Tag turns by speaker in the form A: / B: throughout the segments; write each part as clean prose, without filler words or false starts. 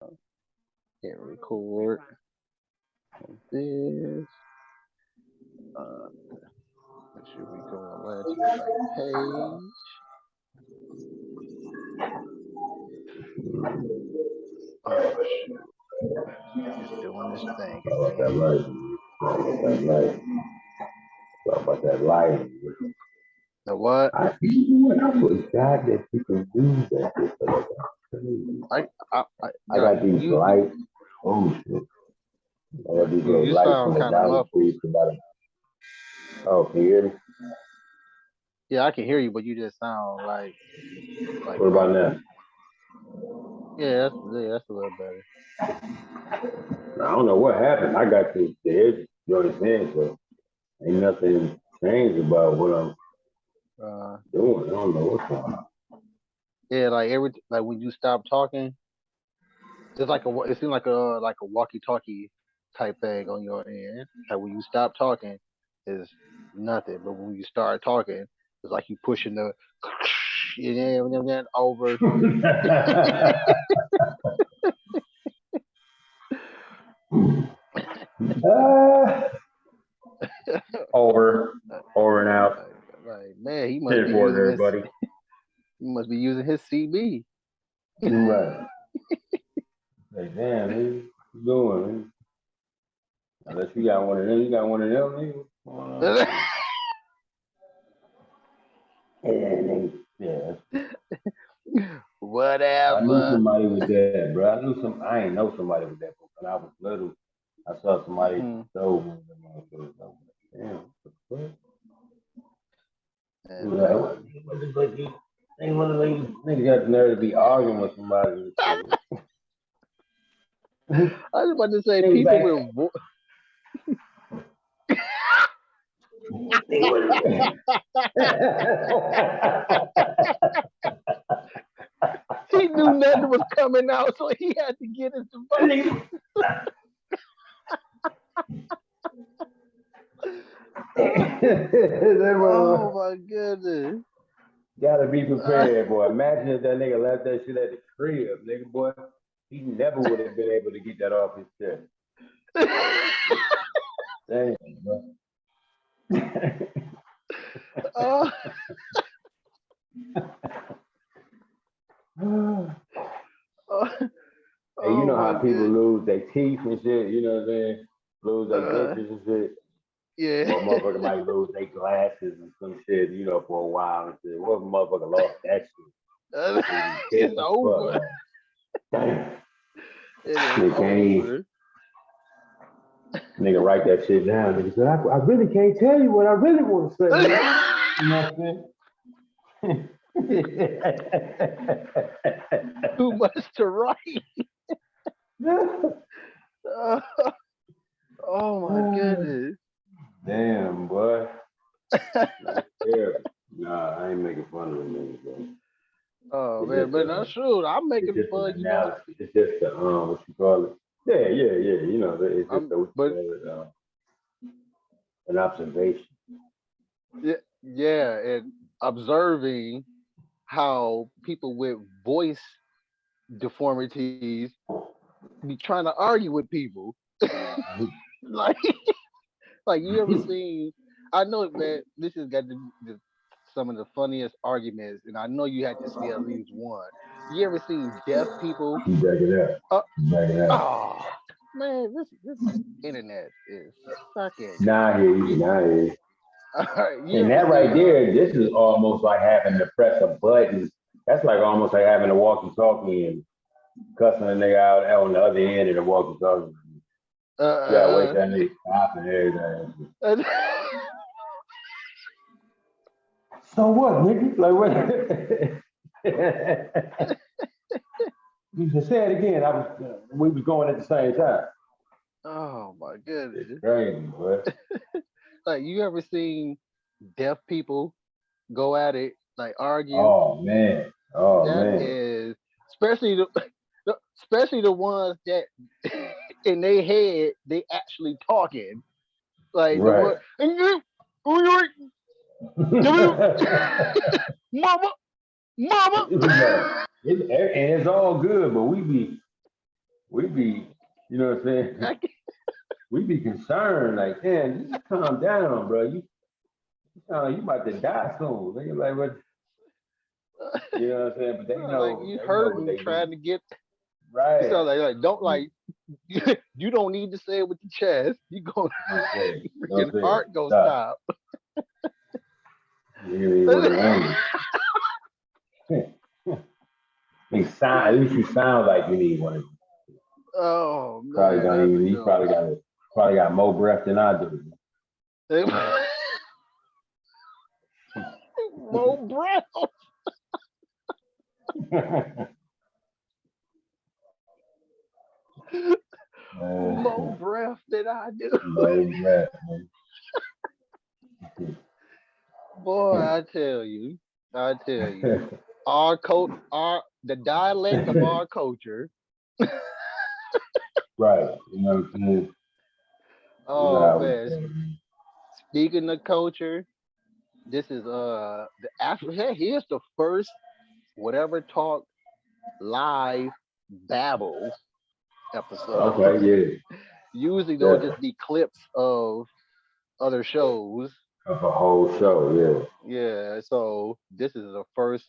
A: Hit record this. Make sure we go and land to the right page. Oh shoot. It's doing this thing
B: About that
A: again.
B: light. That light. Talk about that light.
A: The what?
B: I forgot that you can use that shit for that. I
A: Nah,
B: got these
A: you
B: lights. Oh shit. I got these little
A: you
B: lights from
A: sound
B: the
A: kind of
B: Dollar
A: muffled.
B: Tree. Oh, can you hear me?
A: Yeah, I can hear you, but you just sound like
B: What about
A: muffled.
B: now?
A: That's a little better.
B: I don't know what happened. I got the edge joint in, so ain't nothing changed about what I'm
A: Uh,
B: doing. I don't know what's going on.
A: yeah, like when you stop talking, it seems like a walkie-talkie type thing on your end. Like when you stop talking, is nothing, but when you start talking, it's like you pushing the over.
B: Ah, over, over and out.
A: Like man,
B: Hit it for it, everybody.
A: he must be using his CB.
B: You're right. Like, damn, man, what you doing, man? Unless you got one of them, you got one of them, nigga. What's going on? Yeah, nigga. Yeah. I knew
A: Whatever.
B: somebody with that, bro. I ain't know somebody with that, but when I was little, I saw somebody
A: Hmm.
B: stole one of them motherfuckers. I was like, damn, what the fuck? He
A: And
B: was like, what the fuck you? Ain't one of these niggas got the nerve to be arguing with somebody and shit.
A: I was about to say
B: Niggas
A: people
B: back.
A: with
B: Nigga,
A: he knew nothing was coming out, so he had to get his device.
B: nigga. That
A: Oh
B: motherfucker
A: my goodness.
B: gotta be
A: Uh,
B: prepared, boy. Imagine if that nigga left that shit at the crib, nigga, boy. He never would have been able to get that off his chest. Damn, bro.
A: oh, oh,
B: Hey, you
A: oh
B: know
A: my
B: how people
A: goodness.
B: lose their teeth and shit, you know what I'm saying? Lose their
A: Uh,
B: dentures and shit.
A: yeah.
B: Or a motherfucker might lose their glasses and some shit, for a while and shit. What if a motherfucker lost that shit? They be
A: It's
B: pissed as fuck,
A: over.
B: man. Damn.
A: It is
B: Nigga can't,
A: over.
B: nigga write that shit down. Nigga said, I really can't tell you what I really want to say, nigga. You know what I'm
A: Too much to write.
B: saying?
A: Uh, oh my goodness.
B: Damn, boy. That's terrible. Nah, I ain't making fun of them niggas, bro.
A: Oh
B: It's
A: man,
B: just
A: but not true. I'm
B: it's
A: making
B: just an
A: fun,
B: analysis. It's just a what you call it? Yeah, yeah, yeah. It's just
A: I'm
B: a what you
A: but
B: call it? An observation.
A: yeah, and observing how people with voice deformities be trying to argue with people. like like you ever seen I know man, this has got some of the funniest arguments, and I know you had to see at least one. You ever seen deaf people?
B: You back it up.
A: Uh,
B: You back it up.
A: oh man, this internet is sucking.
B: Nah, I hear you.
A: You,
B: Nah, I hear you.
A: all right, you
B: And
A: ever
B: that right
A: seen
B: there, this is almost like having to press a button. That's like almost like having a walkie-talkie and cussing a nigga out on the other end of the walkie-talkie.
A: uh
B: You gotta wait
A: uh,
B: till that nigga stop and everything.
A: uh
B: So what, nigga? Like what? You should say it again. We was going at the same time.
A: oh my
B: It's
A: goodness.
B: crazy, boy.
A: Like you ever seen deaf people go at it, like argue?
B: Oh man. Oh
A: That
B: man.
A: is especially especially the ones that in their head they actually talking. Like the
B: Right.
A: one mama, mama.
B: Right. And it's all good, but we be we be, you know what I'm saying?
A: I
B: We be concerned, like, man, just calm down, bro. You sound like you about to die soon. They like, what? You know what I'm saying? But
A: like you
B: they know what
A: hurting
B: they do.
A: trying to get. You
B: Right.
A: sound like don't
B: You
A: like. You don't need to say it with the chest. You go
B: know what I'm saying? You know
A: freaking
B: what I'm saying?
A: heart go
B: Stop.
A: stop.
B: You hear me with the language. At least you sound like you need one.
A: Oh
B: Probably
A: man,
B: don't
A: that's a
B: even. You
A: good one.
B: probably got more breath than I do.
A: More breath. More
B: Man,
A: breath than I do.
B: more breath,
A: Boy, I tell you, our our the dialect of our culture.
B: right. You know what I'm saying? You know
A: Oh
B: how we
A: man,
B: say, man.
A: speaking of culture, this is the actual. Here's the first whatever talk live babble episode.
B: Okay, yeah.
A: Usually they'll
B: Yeah.
A: just be clips of other shows.
B: Of a whole show, yeah.
A: Yeah, so this is the first.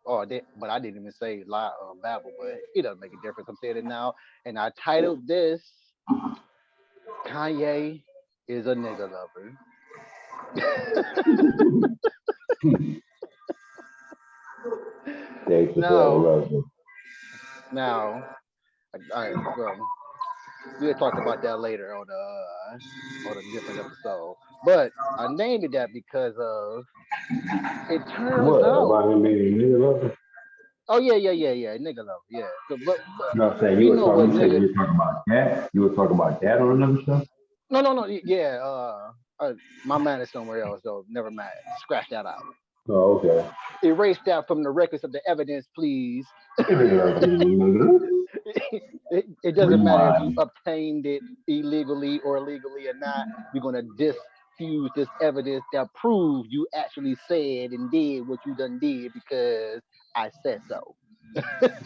A: Oh, but I didn't even say live babble, but it doesn't make a difference. I'm saying it now, and I titled this "Kanye is a nigga lover."
B: They could
A: now,
B: love it.
A: now, well, we'll talk about that later on a different episode. But I named it that because of it turns
B: What?
A: out.
B: About him being a nigga lover?
A: Oh yeah, nigga lover, yeah. But
B: No, I'm saying
A: we know what
B: you said
A: nigga.
B: you were talking about that. You were talking about that on another show?
A: No, yeah. My mind is somewhere else, so never mind. Scratch that out.
B: Oh, okay.
A: Erase that from the records of the evidence, please. It doesn't matter if you
B: Rewind.
A: obtained it illegally or legally or not. We're gonna disfuse this evidence that proves you actually said and did what you done did because I said so.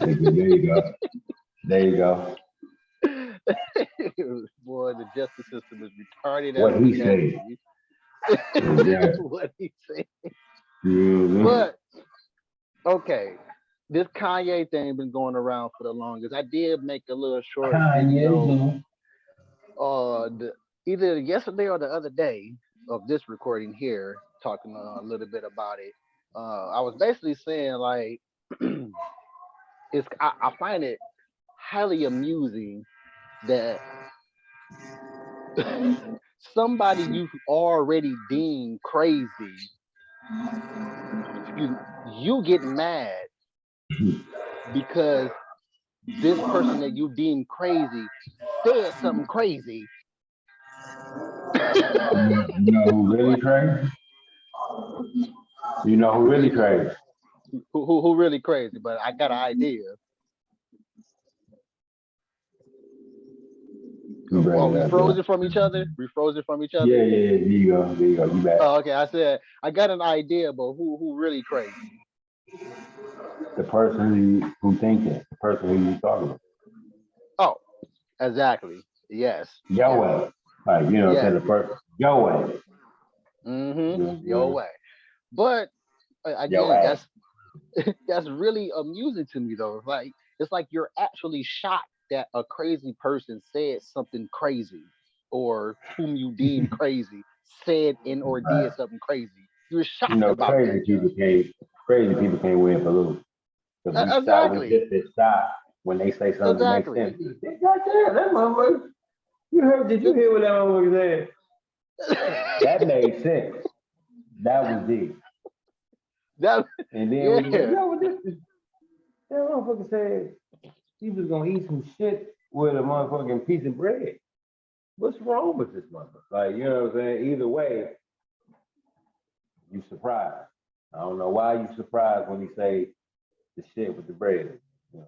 B: There you go. There you go.
A: Boy, the justice system is retarded as
B: What he said.
A: humanity.
B: Yeah.
A: What he said.
B: Mm-hmm.
A: But okay, this Kanye thing been going around for the longest. I did make a little short
B: Kanye.
A: video either yesterday or the other day of this recording here, talking a little bit about it. I was basically saying like I find it highly amusing that somebody you already deemed crazy, you get mad because this person that you deem crazy said something crazy.
B: You know who really
A: Like,
B: crazy? You know who really crazy?
A: who really crazy? But I got an idea.
B: You bring
A: Are
B: it
A: we
B: up, yeah.
A: frozen from each other? We frozen from each other.
B: Yeah. There you go. There you go. You back.
A: Oh, okay. I said I got an idea, but who really crazy?
B: The person who thinking, the person who you talking about.
A: Oh, exactly. Yes.
B: Your
A: Yes.
B: way. Like, you know what I'm saying?
A: Yes.
B: The person, your way. You know what I'm
A: Your
B: saying?
A: way. But
B: Your
A: again,
B: way.
A: that's really amusing to me though. It's like you're actually shocked that a crazy person said something crazy, or whom you deem crazy said and or
B: Right.
A: did something crazy. You're
B: You
A: shocked
B: know,
A: about that, Joe.
B: crazy people can't win for losing. Because we
A: Exactly.
B: just as shocked when they say something that makes
A: Exactly.
B: sense. Goddamn, that motherfucker. Did you hear what that motherfucker said? That made sense. That was it.
A: that
B: And then we like,
A: yeah.
B: yo, what this is? That motherfucker said he was gonna eat some shit with a motherfucking piece of bread. What's wrong with this motherfucker? Like, you know what I'm saying? Either way, you surprised. I don't know why you surprised when he say the shit with the bread. You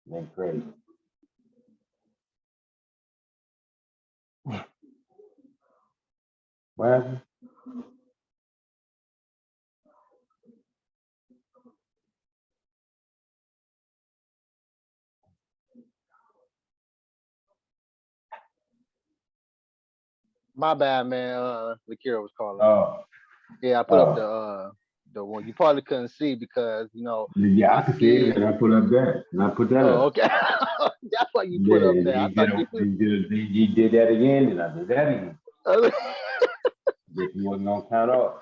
B: know, ain't crazy. What happened?
A: My bad, man. Lakira was calling me.
B: Oh,
A: Yeah, I put up
B: oh.
A: the one you probably couldn't see because
B: Yeah,
A: I
B: I can see it,
A: said,
B: and I put up that, and I put that
A: oh,
B: up.
A: okay, that's why you
B: Yeah,
A: put up
B: and
A: there. I
B: you did,
A: thought you.
B: you did that again, and I did that again.
A: Was-
B: Guess you wasn't gonna count off.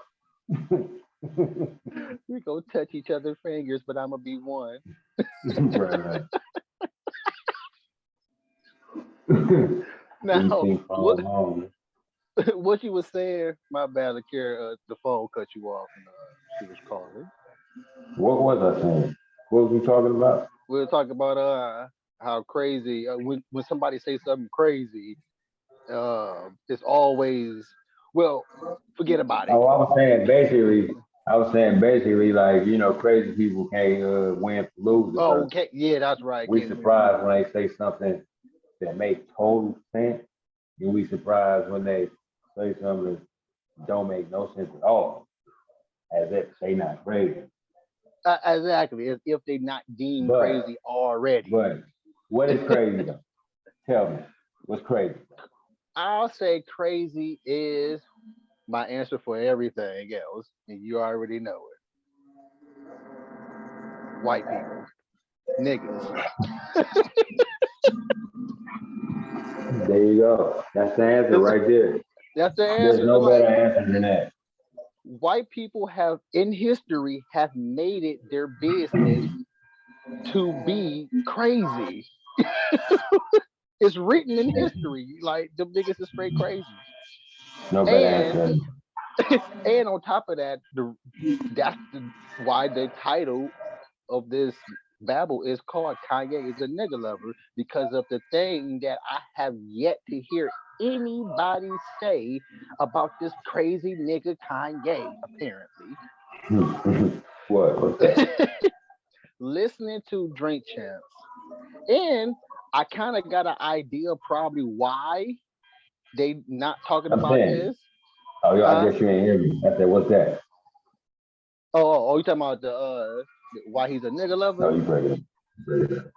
A: we go touch each other's fingers, but I'm gonna be one.
B: Right, right. These
A: Now,
B: things
A: what
B: fall along.
A: what you was saying? My bad, Lakira. The phone cut you off, and she was calling.
B: What was I saying? What was we talking about?
A: We were talking about how crazy when somebody say something crazy, it's always well, forget about it.
B: Oh, I was saying basically, like crazy people can't win for lose
A: Oh,
B: because
A: okay, yeah, that's right.
B: we
A: Can't win for
B: surprised
A: losing.
B: when they say something that make total sense, and we surprised when they say something that don't make no sense at all, as if they not crazy.
A: Exactly, as if they not deemed
B: But
A: crazy already.
B: but what is crazy though? Tell me, what's crazy?
A: I'll say crazy is my answer for everything else, and you already know it. White people, niggas.
B: There you go. That's the answer
A: Is it-
B: right there.
A: That's the
B: There's
A: answer.
B: no better
A: Like
B: answer than that.
A: white people have in history have made it their business to be crazy. It's written in history. Like the niggas is straight crazy.
B: No better
A: And
B: answer.
A: and on top of that, why the title of this Babble is called Kanye is a nigga lover because of the thing that I have yet to hear anybody say about this crazy nigga Kanye, apparently.
B: What? What's that?
A: Listening to Drink Champs. And I kind of got an idea probably why they not talking
B: I'm
A: about
B: saying.
A: this.
B: Oh, yo, I
A: Huh?
B: guess you ain't hear me. I said, what's that?
A: Oh, you talking about the why he's a nigga
B: No,
A: lover?
B: you break it. Break it.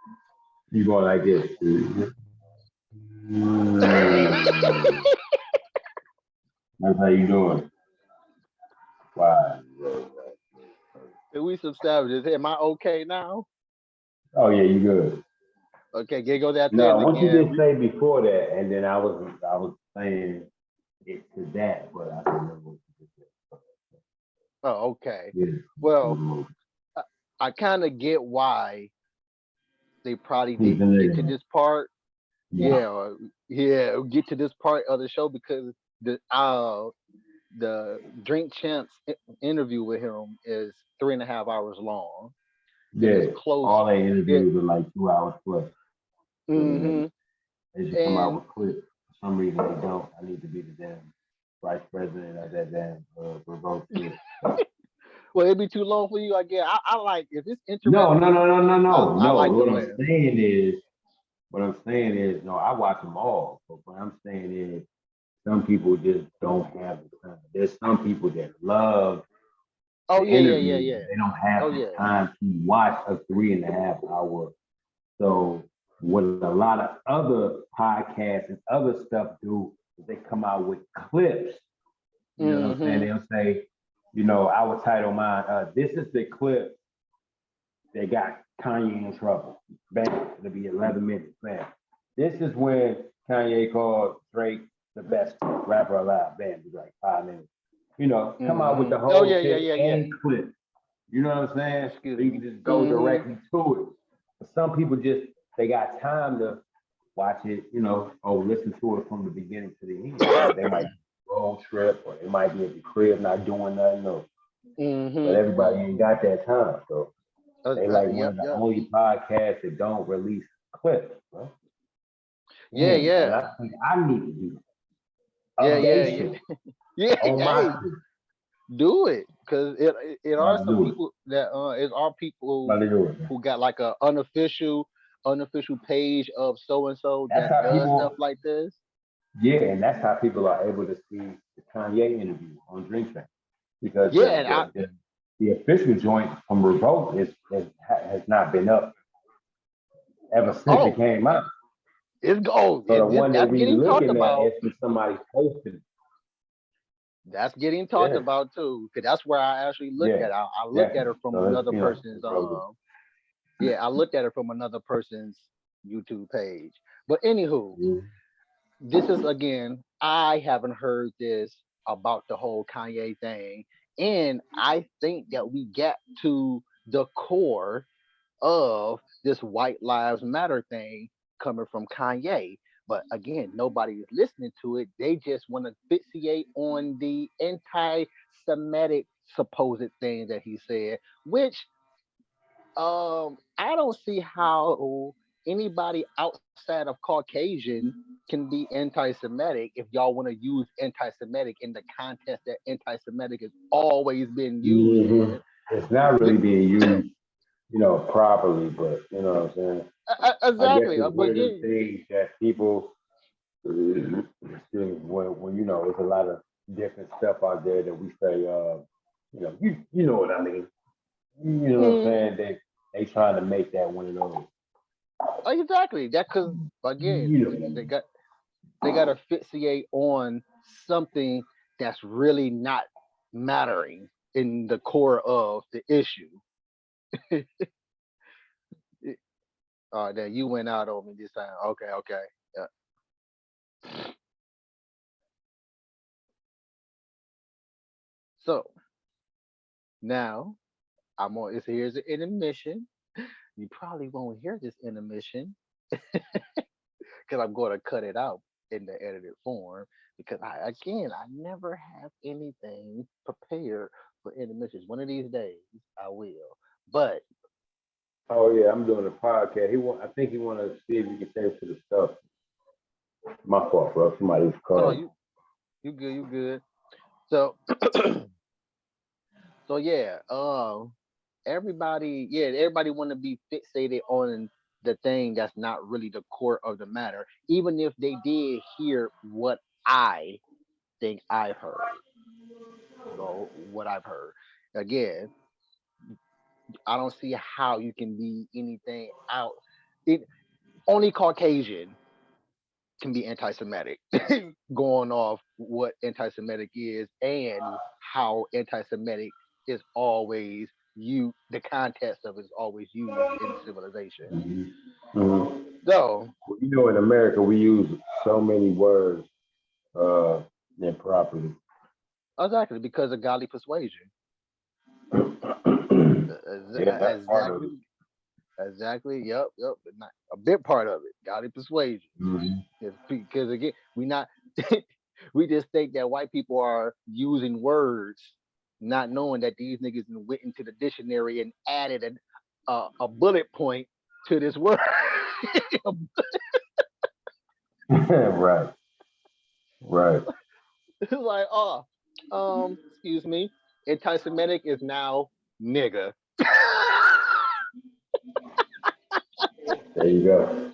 B: You going like this? That's how you doing. Why?
A: We some savages. Am I okay now?
B: Oh yeah, you good.
A: Okay, get go that thing
B: No, what you
A: again.
B: did say before that, and then I was saying it to that, but I don't remember what you just
A: Oh, okay.
B: said.
A: Well,
B: Yeah.
A: I, I kind of get why they probably
B: He's a
A: didn't get to
B: nigga.
A: this part.
B: Yeah.
A: Yeah, yeah, get to this part of the show because the Drink Champs interview with him is 3.5 hours long, and it's
B: Yeah.
A: close.
B: All they
A: Yeah.
B: interviews are like 2 hours plus. And
A: Hmm.
B: they should come out
A: And
B: with clips. For some reason they don't. I need to be the damn vice president of that damn revolt shit.
A: well, it'd be too long for you. I guess I like if it's
B: No, no,
A: interesting.
B: no, no, no, no,
A: I
B: no.
A: like to listen.
B: What I'm saying is, no, I watch them all. But what I'm saying is, some people just don't have the time. There's some people that love
A: Oh
B: the
A: yeah, yeah, yeah,
B: interview, but
A: yeah.
B: they don't
A: Oh
B: have the
A: yeah.
B: time to watch a 3.5 hour. So what a lot of other podcasts and other stuff do is they come out with clips. You know what I'm saying?
A: Hmm.
B: They'll say, I would title mine, this is the clip that got Kanye in trouble. Bam, it'll be 11 minutes. Bam. This is when Kanye called Drake the best rapper alive. Bam, it's like 5 minutes. Come out with
A: Hmm.
B: the
A: Oh
B: whole
A: yeah, yeah,
B: shit
A: yeah, yeah.
B: and clip. You know what I'm saying?
A: Excuse
B: So you
A: me.
B: can just go
A: Hmm.
B: directly to it. But some people just they got time to watch it, or listen to it from the beginning to the end. They might road trip or they might be at the crib not doing nothing. But
A: Hmm.
B: everybody ain't got that time. So they like one
A: Yep,
B: of the
A: yep.
B: only podcasts that don't release clips, bro.
A: Yeah,
B: Damn, and
A: yeah,
B: I think I need to do
A: yeah, yeah, yeah.
B: updation
A: Yeah,
B: on my
A: hey,
B: shit.
A: do it because it are
B: About to
A: some
B: do it.
A: people that it are people
B: About to do it.
A: who got like a unofficial page of so and so
B: That's
A: that
B: how
A: does stuff
B: people,
A: like this.
B: yeah, and that's how people are able to see the Kanye interview on Drink Champs because
A: Yeah, and
B: the official joint from Revolt has not been up ever since it
A: oh,
B: came out. So the one that
A: That's
B: we
A: getting talked
B: looking at
A: about.
B: is when somebody's posting.
A: That's getting talked
B: Yeah,
A: about too. Cause that's where I actually look
B: yeah,
A: at. I look at
B: definitely.
A: it from
B: So let's
A: another person's
B: roll
A: yeah, I looked at it from another person's YouTube page. But anywho,
B: with it.
A: this is again, I haven't heard this about the whole Kanye thing. And I think that we get to the core of this White Lives Matter thing coming from Kanye. But again, nobody is listening to it. They just want to fixate on the anti Semitic supposed thing that he said, which I don't see how anybody outside of Caucasian can be anti-Semitic if y'all want to use anti-Semitic in the context that anti-Semitic has always been used
B: Hmm.
A: in.
B: It's not
A: You-
B: really being used, properly, but you know what I'm saying. I guess
A: exactly,
B: it's one
A: but
B: of them
A: yeah,
B: things that people, when there's a lot of different stuff out there that we say, you know what I mean. You know what I'm
A: mm,
B: saying? They trying to make that one of those.
A: exactly. That because again,
B: You know what I
A: they
B: mean?
A: got they got to fixate on something that's really not mattering in the core of the issue. Then you went out on me this time. Okay, okay. Yeah. So now I'm on. Here's an intermission. You probably won't hear this intermission because I'm going to cut it out in the edited form because I never have anything prepared for intermissions. One of these days I will. But
B: Oh yeah, I'm doing a podcast. I think he want to see if he can say to the stuff. My fault, bro. Somebody's
A: oh no,
B: calling.
A: you good, you good. So so yeah, everybody want to be fixated on the thing that's not really the core of the matter, even if they did hear what I think I've heard. What I've heard. Again, I don't see how you can be anything out. It, only Caucasian can be anti-Semitic, going off what anti-Semitic is and how anti-Semitic is always you. The context of it is always used in civilization.
B: Hmm. Hmm.
A: So
B: Well, in America we use so many words uh improperly.
A: exactly because of godly persuasion.
B: Yeah, that's part of it.
A: Exactly, exactly. Yep, yep. Not a big part of it. Godly persuasion.
B: Hmm.
A: It's because again, we not we just think that white people are using words, not knowing that these niggas went into the dictionary and added a bullet point to this word.
B: Right, right.
A: It's like, oh, excuse me, anti-Semitic is now nigga.
B: There you go.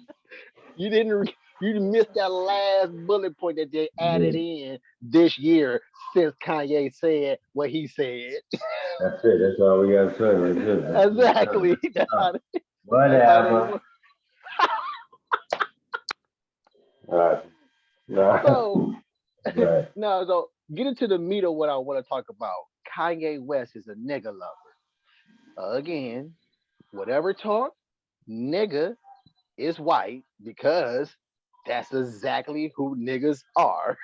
A: You didn't you missed that last bullet point that they added
B: Yeah,
A: in this year since Kanye said what he said.
B: that's it. That's all we gotta say. That's it. That's it.
A: Exactly.
B: Oh,
A: That's how they
B: whatever.
A: work.
B: Right. Right.
A: So
B: Right.
A: now, so get into the meat of what I want to talk about. Kanye West is a nigga lover. Again, whatever talk, nigga is white because that's exactly who niggas are.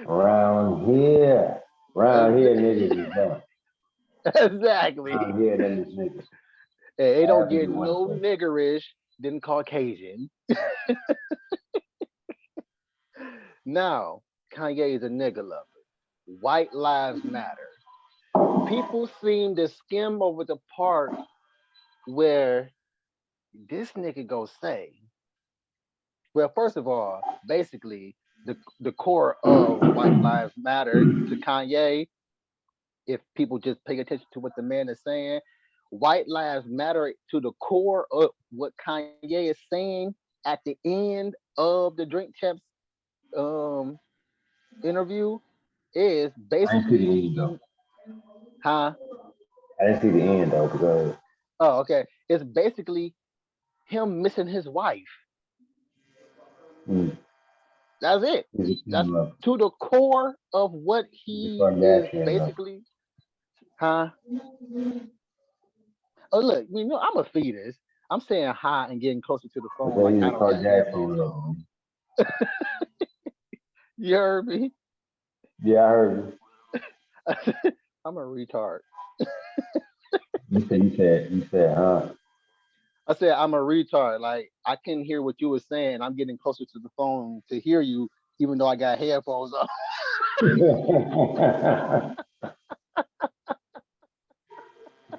B: Around here. Around here, niggas is dumb.
A: Exactly.
B: Around here, them is niggas.
A: They don't
B: However
A: get
B: you want to
A: no
B: say.
A: niggerish than Caucasian. Now, Kanye is a nigga lover. White lives matter. People seem to skim over the part where this nigga go say, well, first of all, basically the core of White Lives Matter to Kanye, if people just pay attention to what the man is saying, White Lives Matter to the core of what Kanye is saying at the end of the Drink Champs um, interview is
B: I didn't see
A: basically
B: the end though.
A: huh?
B: I didn't see the end though because
A: Oh, okay. It's basically him missing his wife.
B: Mm.
A: That's it.
B: He's a
A: That's
B: king lover.
A: to the core of what
B: He's a
A: he is
B: Kardashian lover.
A: basically. Huh? Oh look, I'm a fetus. I'm saying hi and getting closer to the
B: I
A: phone
B: say
A: like
B: he's
A: I
B: a
A: don't got
B: Kardashian
A: headphones
B: lover.
A: on. You heard me?
B: Yeah, I heard
A: I'm a retard.
B: you. You said, huh?
A: I said I'm a retard. Like I couldn't hear what you were saying. I'm getting closer to the phone to hear you, even though I got headphones on.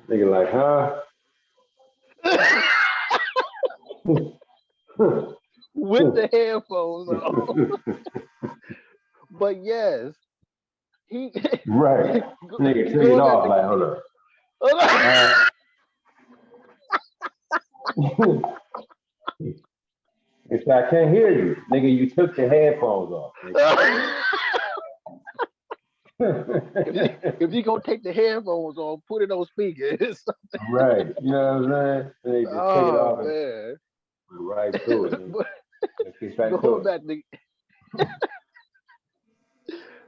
B: Nigga like, huh?
A: With the headphones on. But yes, he
B: Right. Nigga, take it
A: going back
B: off.
A: to
B: Like, hold up. It's I can't hear you. Nigga, you took the headphones off.
A: if you gonna take the headphones off, put it on speakers.
B: Right. You know what I'm saying? And they just take it
A: Oh
B: off and
A: man.
B: right through it.
A: But
B: Let's get right to
A: going
B: it.
A: back to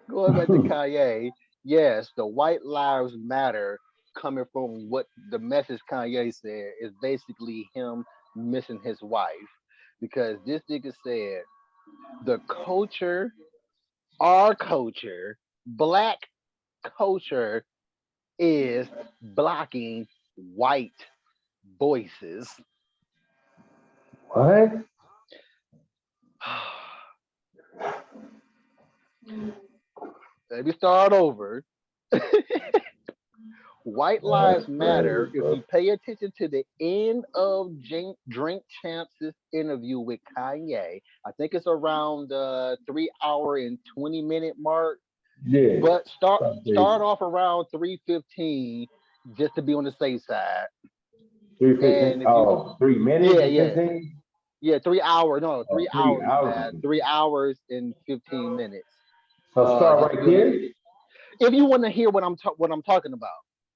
A: going back to Kanye, yes, the White Lives Matter coming from what the message Kanye said is basically him missing his wife. Because this nigga said the culture, our culture, black culture is blocking white voices.
B: What?
A: Let me start over. White
B: That's
A: Lives Matter.
B: crazy,
A: If
B: bro.
A: you pay attention to the end of Drink Champs' interview with Kanye, I think it's around the 3 hour and 20 minute mark.
B: Yeah.
A: But start
B: That's crazy.
A: start off around 3:15 just to be on the safe side.
B: 3:15.
A: And if you,
B: Oh, 3 minutes
A: yeah,
B: and
A: yeah,
B: 15?
A: yeah, 3 hour, no,
B: Oh,
A: three
B: three
A: hours, my
B: hours.
A: bad, 3 hours and 15 minutes.
B: So start
A: Just to
B: right
A: be on
B: there.
A: the, if you want to hear what I'm talking about.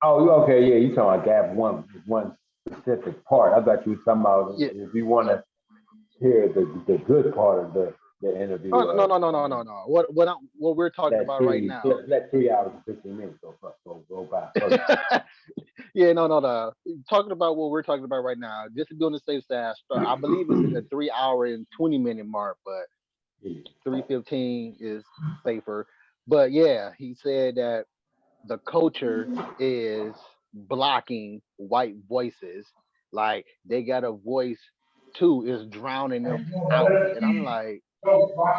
B: Oh, okay, yeah, you talking about gap one specific part. I thought you were talking about
A: Yeah.
B: if you want to hear the good part of the interview.
A: Oh no no no no no no. What we're talking
B: Let
A: about right
B: three
A: now.
B: let 3 hours and 15 minutes go by. First.
A: Yeah, no, no, no. Talking about what we're talking about right now. Just to be on the safe side, I believe it's in the 3 hour and 20 minute mark, but
B: Yeah.
A: 3:15 is safer. But yeah, he said that the culture is blocking white voices. Like they got a voice too, is drowning them out. And I'm like,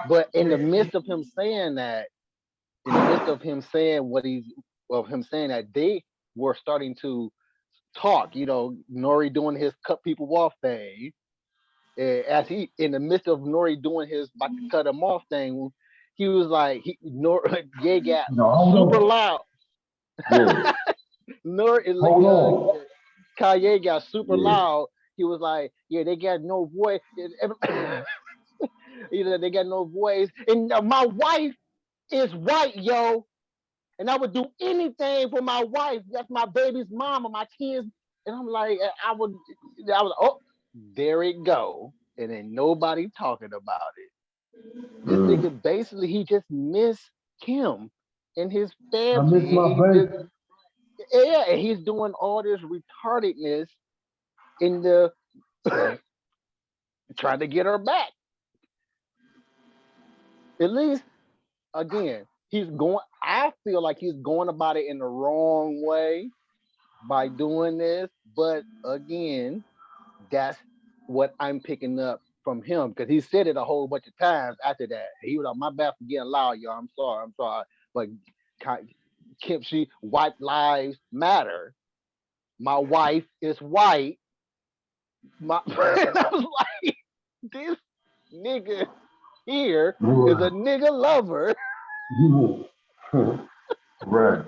A: but in the midst of him saying that, in the midst of him saying what he's of him saying that they were starting to talk, Nori doing his cut people off thing. As he in the midst of Nori doing his about to cut him off thing, he was like Ye got
B: No, hold
A: super
B: on.
A: loud.
B: Yeah.
A: Nori like
B: Hold on.
A: Kanye got super
B: Yeah.
A: loud. He was like, yeah, they got no voice. He said they got no voice. And my wife is white, yo. And I would do anything for my wife. That's my baby's mom or my kids. And I'm like, I was, oh, there it go. And then nobody talking about it. This
B: Mm.
A: nigga basically he just missed Kim and his
B: I miss
A: family.
B: my
A: He just,
B: baby.
A: yeah, and he's doing all this retardedness in the trying to get her back. At least again, he's going. I feel like he's going about it in the wrong way by doing this. But again, that's what I'm picking up from him because he said it a whole bunch of times after that. He was like, "My bad for getting loud, y'all. I'm sorry." But Kim, she white lives matter. My wife is white. My I was like, this nigga here is a nigga lover.
B: Right.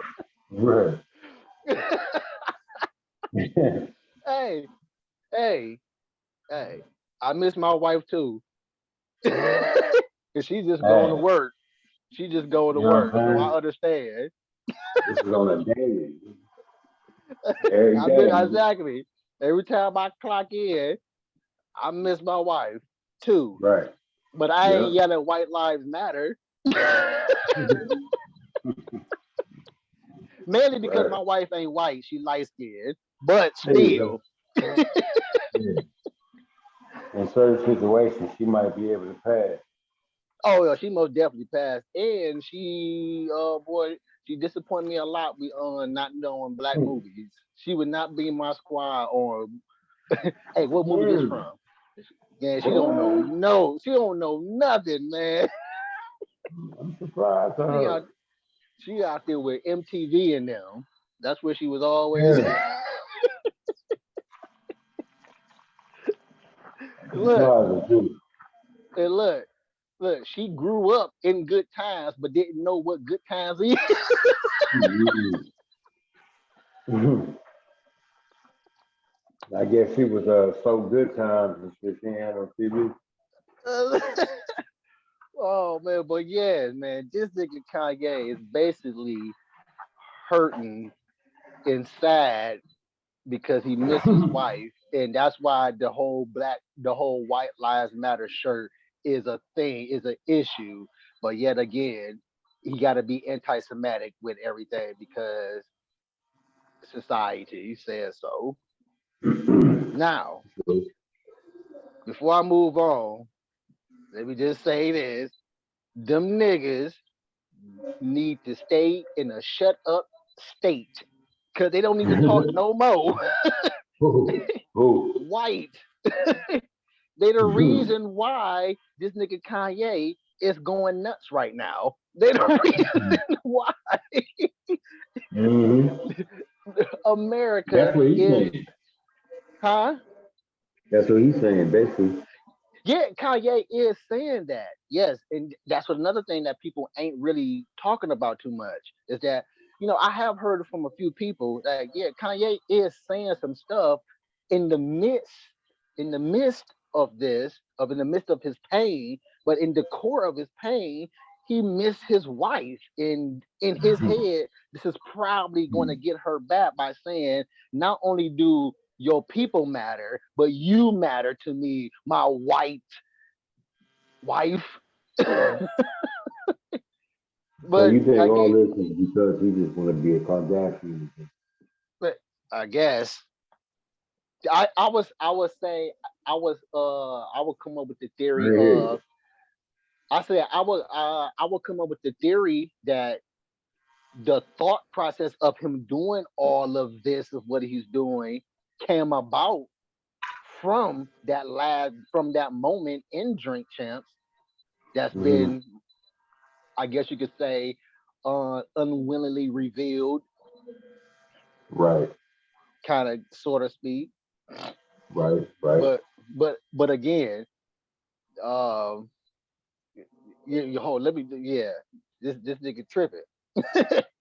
B: Right.
A: Hey, hey, hey. I miss my wife too. Cause she's just going to
B: Hey,
A: work. She just going to
B: you know
A: work.
B: what I'm
A: So I
B: saying?
A: understand.
B: This is on a daily. Every
A: I mean,
B: day.
A: exactly. Every time I clock in, I miss my wife too,
B: Right.
A: but I ain't
B: Yeah.
A: yelling White Lives Matter. Mainly because
B: Right.
A: my wife ain't white; she light skinned. But
B: There you go.
A: still,
B: Yeah. In certain situations, she might be able to pass.
A: oh yeah, she most definitely passed, and she, boy, she disappointed me a lot with not knowing black movies. She would not be in my squad. Or, hey, what movie this
B: Mm.
A: from? Yeah, she don't know.
B: What?
A: No, she don't know nothing, man.
B: I'm surprised at
A: She
B: her.
A: out, she out there with MTV and them. That's where she was always.
B: Yeah. I'm
A: Look,
B: surprised at you.
A: and look. She grew up in good times, but didn't know what good times is.
B: Mhm. I guess she was so good times and shit. She ain't had no TV.
A: Oh man, but yeah, man, this nigga Kanye is basically hurting inside because he missed his wife, and that's why the whole White Lives Matter shirt is a thing, is an issue. But yet again, he got to be anti-Semitic with everything because society says so. Now, before I move on, let me just say this: them niggas need to stay in a shut up state because they don't need to talk no more.
B: Who?
A: White. They the reason why this nigga Kanye is going nuts right now. They the reason why
B: Mm-hmm. That's
A: America
B: what he's
A: is,
B: saying.
A: huh?
B: That's what he's saying, basically.
A: Yeah, Kanye is saying that. Yes, and that's what another thing that people ain't really talking about too much is that I have heard from a few people that yeah, Kanye is saying some stuff in the midst of this, of in the midst of his pain, but in the core of his pain, he missed his wife. In his head, this is probably going to get her back by saying, not only do your people matter, but you matter to me, my white wife.
B: So
A: But
B: you think
A: I
B: all
A: get,
B: this is because he just want to be a Kardashian?
A: but I guess I would say I would come up with the
B: I
A: theory
B: hear you.
A: of I would come up with the theory that the thought process of him doing all of this of what he's doing came about from that moment in Drink Champs that's
B: Mm-hmm.
A: been, I guess you could say, unwillingly revealed,
B: Right,
A: kind of sort of speak.
B: right, right.
A: But again, um, you hold. Let me. Yeah, this nigga tripping.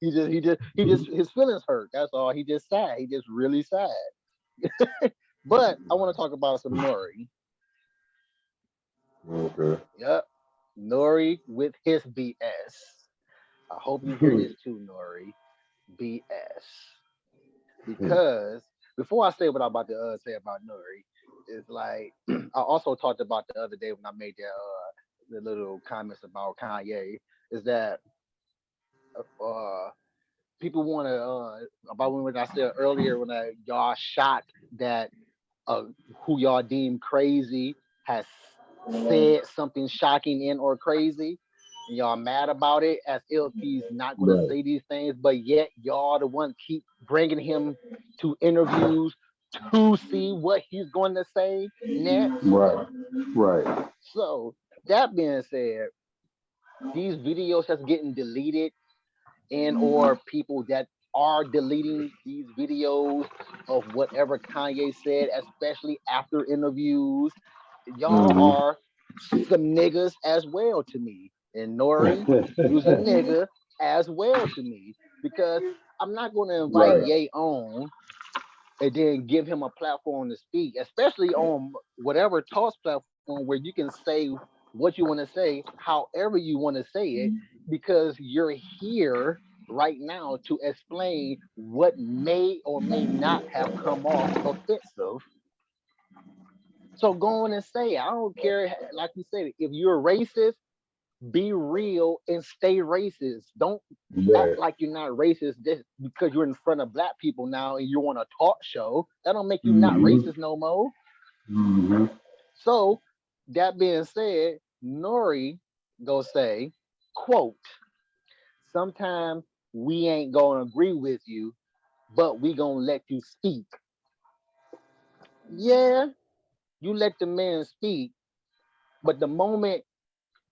A: he just his feelings hurt. That's all. He just sad. He just really sad. But I want to talk about some Nori.
B: Okay.
A: Yep, Nori with his BS. I hope you hear this too, Nori. BS. Because before I say what I'm about to say about Nuri, it's like I also talked about the other day when I made that the little comments about Kanye. Is that uh people want to about when I said earlier when y'all shot that uh who y'all deem crazy has said something shocking and or crazy, and y'all mad about it as if he's not going to
B: Right,
A: say these things, but yet y'all the one keep bringing him to interviews to see what he's going to say next.
B: right, right.
A: So that being said, these videos that's getting deleted and or people that are deleting these videos of whatever Kanye said, especially after interviews, y'all
B: Mm-hmm.
A: are some niggas as well to me. And Nori, you's a nigga as well to me. Because I'm not gonna invite
B: Right.
A: Ye on and then give him a platform to speak, especially on whatever talks platform where you can say what you want to say, however you want to say it, because you're here right now to explain what may or may not have come off offensive. So go on and say it. I don't care. Like you said, if you're racist, be real and stay racist. Don't act
B: Yes.
A: like you're not racist just because you're in front of black people now and you're on a talk show. That don't make you not
B: Mm-hmm.
A: racist no more.
B: Mm-hmm.
A: So that being said, Nori go say, quote, sometimes we ain't gonna agree with you, but we gonna let you speak. Yeah, you let the man speak, but the moment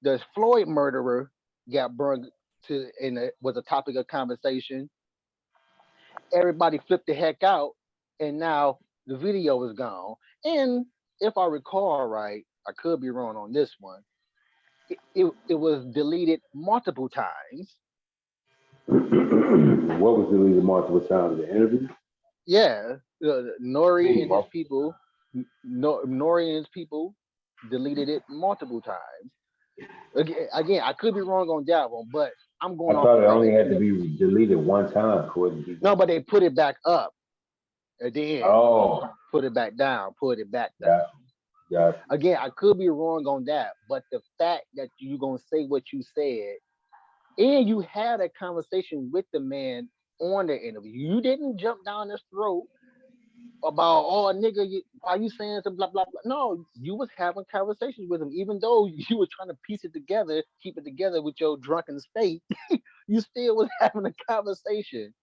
A: the Floyd murderer got brought to and it was a topic of conversation, everybody flipped the heck out, and now the video is gone. And if I recall right, I could be wrong on this one. It was deleted multiple times.
B: What was the leader multiple times? The interview?
A: Yeah, Nori
B: Hey,
A: and his
B: bro.
A: people, Nori and his people deleted it multiple times. Again, I could be wrong on that one, but I'm
B: I
A: going off
B: thought
A: the
B: it
A: fact
B: only
A: they
B: had
A: put
B: to
A: it.
B: be deleted one time for it to be
A: No,
B: gone.
A: but they put it back up at the end.
B: Oh,
A: Put it back down. Put it back down.
B: got you, got
A: Again, I could be wrong on that, but the fact that you gonna say what you said, and you had a conversation with the man on the interview, you didn't jump down his throat about oh nigga, why you saying some blah blah blah. No, you was having conversations with him, even though you were trying to piece it together, keep it together with your drunken state. You still was having a conversation,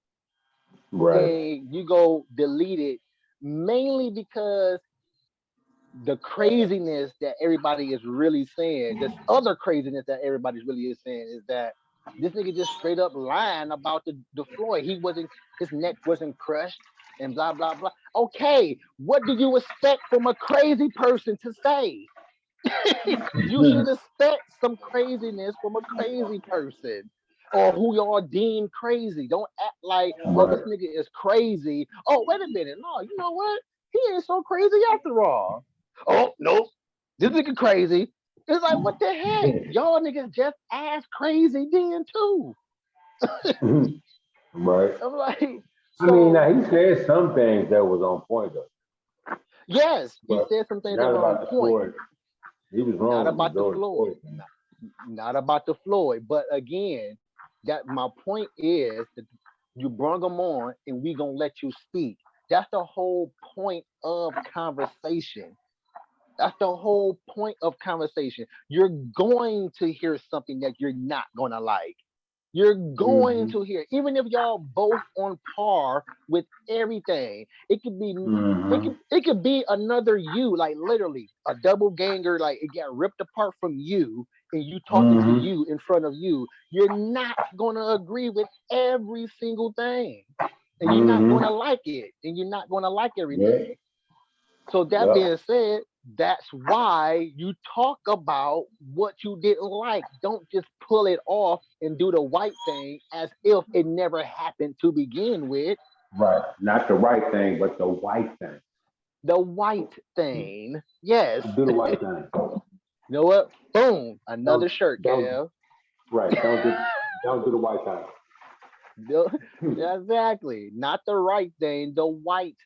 B: you. Right.
A: and you go delete it mainly because the craziness that everybody is really saying, this other craziness that everybody's really is saying is that this nigga just straight up lying about the Floyd. He wasn't, his neck wasn't crushed and blah blah blah. Okay, what do you expect from a crazy person to say? You should expect some craziness from a crazy person. Or who y'all deem crazy. Don't act like, oh, this
B: Right.
A: nigga is crazy. Oh, wait a minute. No, you know what? He ain't so crazy after all. Oh, nope. This nigga crazy. It's like, what the heck? Y'all niggas just as crazy then too.
B: Right.
A: I'm like,
B: I mean,
A: so
B: now he said some things that was on point though,
A: yes, he
B: but
A: said some things that
B: not
A: were on
B: about the
A: point.
B: Floyd. He was
A: Not
B: wrong with
A: about the
B: George
A: Floyd.
B: Floyd thing.
A: Not about the Floyd. But again, that my point is that you brought them on and we gonna let you speak. That's the whole point of conversation. That's the whole point of conversation. You're going to hear something that you're not gonna like. You're going
B: Mm-hmm.
A: to hear, even if y'all both on par with everything.
B: Mm-hmm.
A: It could be another you, like literally a double ganger, like it got ripped apart from you, and you talking to
B: Mm-hmm.
A: you in front of you. You're not gonna agree with every single thing, and you're not gonna
B: Mm-hmm.
A: like it, and you're not gonna like everything.
B: Yep.
A: So that
B: Yep.
A: being said, that's why you talk about what you didn't like. Don't just pull it off and do the white thing as if it never happened to begin with.
B: Right. Not the right thing, but the white thing.
A: The white thing. Yes.
B: Do the white thing.
A: You know what? Boom. Another
B: Don't
A: shirt,
B: don't
A: Kev.
B: right. Don't do the white
A: Exactly. Not the right thing, the white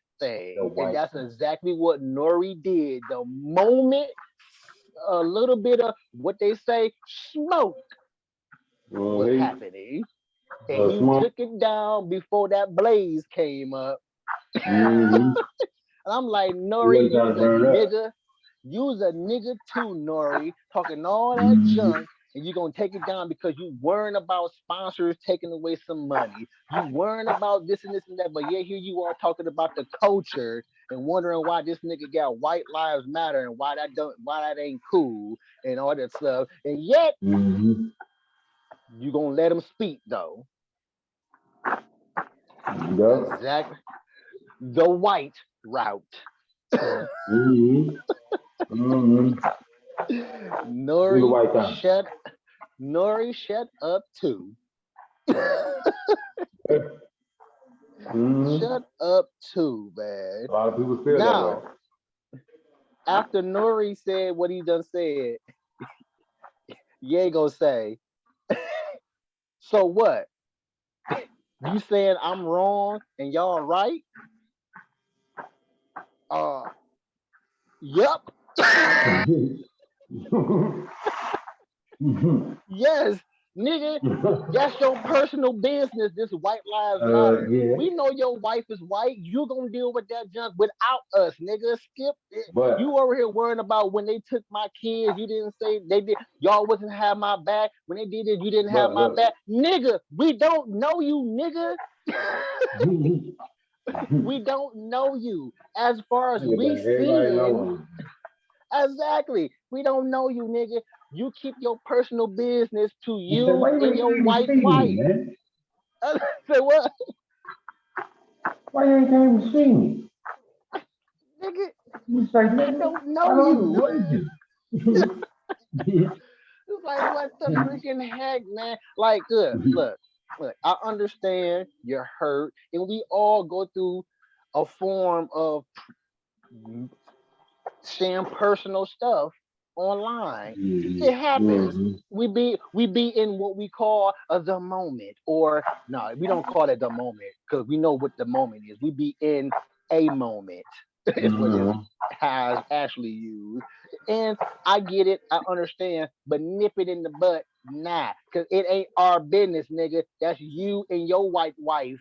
B: the
A: thing. And
B: white
A: that's
B: thing.
A: exactly what Nori did. The moment a little bit of what they say smoke was
B: He
A: happening, and he
B: small.
A: took it down before that blaze came up.
B: Mm-hmm.
A: And I'm like,
B: He
A: Nori,
B: wasn't trying to burn it up.
A: you's a nigga too, Nori, talking all that
B: Mm-hmm.
A: junk, and you're gonna take it down because you worrying about sponsors taking away some money. You worrying about this and that, but yeah, here you are talking about the culture and wondering why this nigga got white lives matter and why that ain't cool and all that stuff. And yet
B: Mm-hmm.
A: you gonna let him speak though.
B: Yep.
A: Exactly. The white route.
B: Mm-hmm. Mm-hmm. Do the
A: Nori,
B: white thing.
A: shut up too.
B: Mm-hmm.
A: Shut up too, man.
B: A lot of people feel that way.
A: Now, after Nori said what he done said, Ye go say, so what? You saying I'm wrong and y'all right? Uh, yep. Yes, nigga, that's your personal business. This white lives matter.
B: Yeah,
A: We know your wife is white. You gonna deal with that junk without us, nigga. Skip it.
B: but
A: You over here worrying about when they took my kids. You didn't say they did. Y'all wasn't have my back when they did it. You didn't have my
B: look,
A: back, nigga. We don't know you, nigga. We don't know you. As far as we
B: everybody
A: seeing,
B: knows.
A: exactly. We don't know you, nigga. You keep your personal business to
B: He said,
A: you
B: why you
A: and
B: ain't
A: your
B: came to
A: white
B: see me,
A: wife.
B: man?
A: I said, what?
B: Why you ain't came to see me?
A: Nigga,
B: He's like,
A: I
B: nigga,
A: don't
B: I
A: know
B: don't
A: you.
B: know you.
A: It's like, what the freaking heck, man? Like, good. Look, I understand you're hurt, and we all go through a form of sharing personal stuff online. It happens.
B: Mm-hmm.
A: We be in what we call the moment, or no, we don't call it the moment because we know what the moment is. We be in a moment. Is what it
B: Mm-hmm.
A: has actually used, and I get it. I understand, but nip it in the butt, nah, because it ain't our business, nigga. That's you and your white wife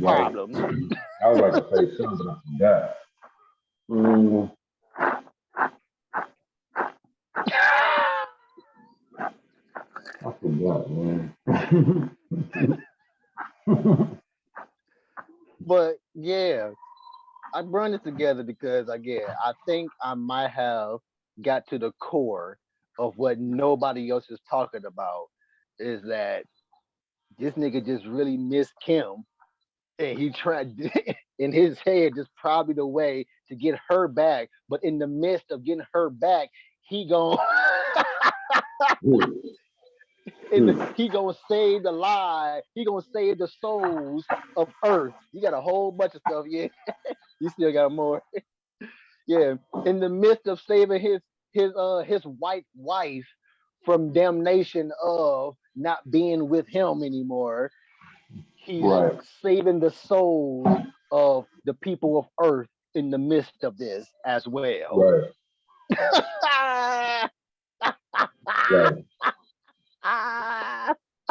B: Right.
A: problems.
B: I was about to say something, but I forgot. Mm, I forgot, man.
A: But yeah, I brought it together because I think I might have got to the core of what nobody else is talking about is that this nigga just really missed Kim and he tried in his head just probably the way to get her back, but in the midst of getting her back, he gon' and he gonna save the lie, he gonna save the souls of Earth. You got a whole bunch of stuff, yeah. You still got more. Yeah, in the midst of saving his white wife from damnation of not being with him anymore, he's
B: Right,
A: saving the souls of the people of Earth in the midst of this as well.
B: right, right.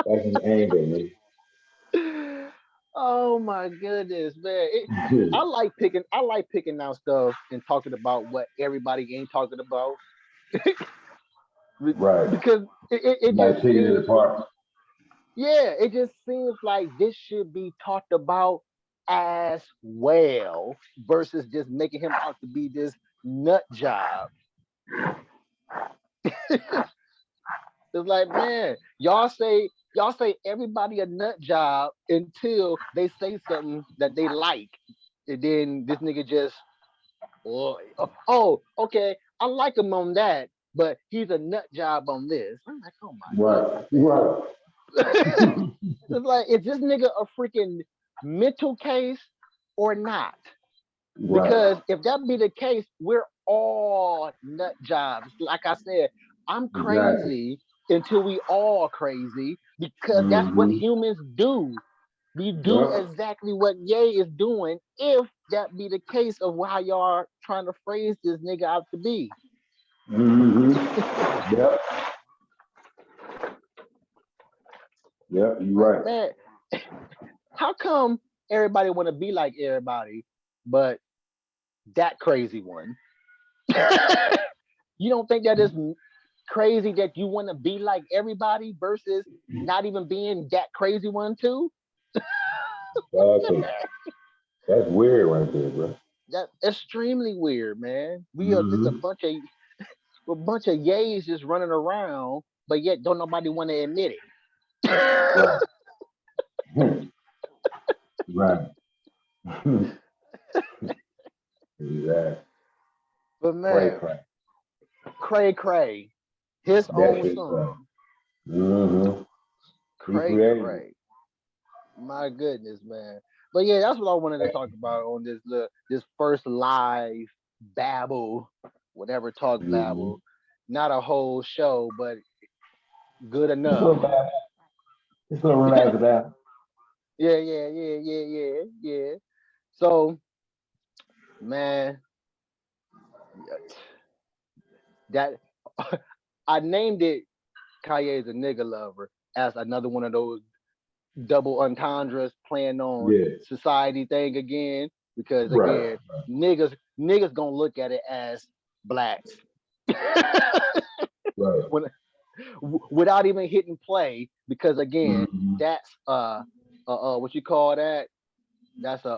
B: That's an anger, man.
A: Oh my goodness, man! I like picking out stuff and talking about what everybody ain't talking about
B: Right.
A: because it
B: Like
A: just
B: taking it
A: seems,
B: apart.
A: yeah, it just seems like this should be talked about as well versus just making him out to be this nut job. It's like, man, y'all say everybody a nut job until they say something that they like, and then this nigga just, okay, I like him on that, but he's a nut job on this. I'm like, oh my goodness,
B: Right,
A: man.
B: right,
A: It's like, is this nigga a freaking mental case or not?
B: right.
A: Because if that be the case, we're all nut jobs. Like I said, I'm
B: Exactly.
A: crazy until we all crazy because that's what
B: Mm-hmm.
A: humans do. We do
B: Yep.
A: exactly what Ye is doing if that be the case of how y'all are trying to phrase this nigga out to be.
B: Mm-hmm. Yep. Yep. You're
A: Like,
B: right.
A: man, how come everybody want to be like everybody, but that crazy one? You don't think that is crazy that you want to be like everybody versus not even being that crazy one too?
B: That's a, that's weird right there, bro.
A: That's extremely weird, man. We are just a
B: Mm-hmm.
A: bunch of yays just running around, but yet don't nobody want to admit it.
B: Right. Right. Exactly.
A: But
B: Cray
A: man,
B: cray.
A: Cray Cray, his
B: That
A: own
B: shit cray.
A: son.
B: Mm-hmm. He
A: Cray
B: created
A: Cray. My goodness, man. But yeah, that's what I wanted to talk about on this first live babble, whatever talk
B: it. Mm-hmm.
A: babble. Not a whole show, but good
B: It's a
A: enough.
B: little bad. It's a little relaxed about.
A: Yeah. So, man, That I named it Kanye is a nigga lover as another one of those double entendres playing on
B: Yeah.
A: society thing again. Because
B: Right.
A: again, niggas gonna look at it as blacks.
B: Right.
A: when Without even hitting play, because again,
B: Mm-hmm.
A: that's what you call that? That's a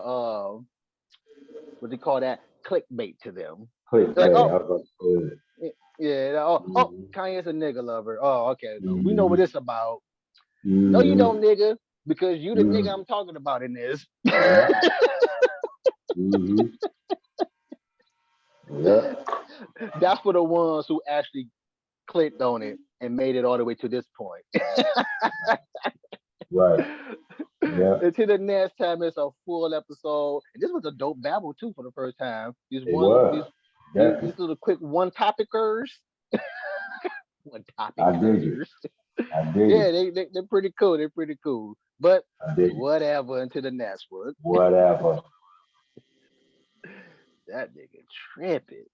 A: what do you call that? Clickbait to them. Like,
B: Clickbait.
A: oh,
B: I was about to say
A: yeah,
B: it.
A: Kanye's a nigga lover. Oh, okay, no, we know what
B: Mm-hmm.
A: it's about. No, you
B: Mm-hmm.
A: don't, nigga, because you the nigga
B: Mm-hmm.
A: I'm talking about in this.
B: Yeah. Mm-hmm. Yeah.
A: That's for the ones who actually clicked on it and made it all the way to this point.
B: Right. Yeah.
A: Until the next time, it's a full episode. And this was a dope babble too for the first time.
B: It was.
A: These
B: Definitely.
A: little quick one topicers, one
B: I dig it.
A: topicers.
B: I dig
A: Yeah,
B: it.
A: they're pretty cool. They're pretty cool. But
B: I dig it.
A: whatever. Until the next one,
B: Whatever.
A: that nigga tripping.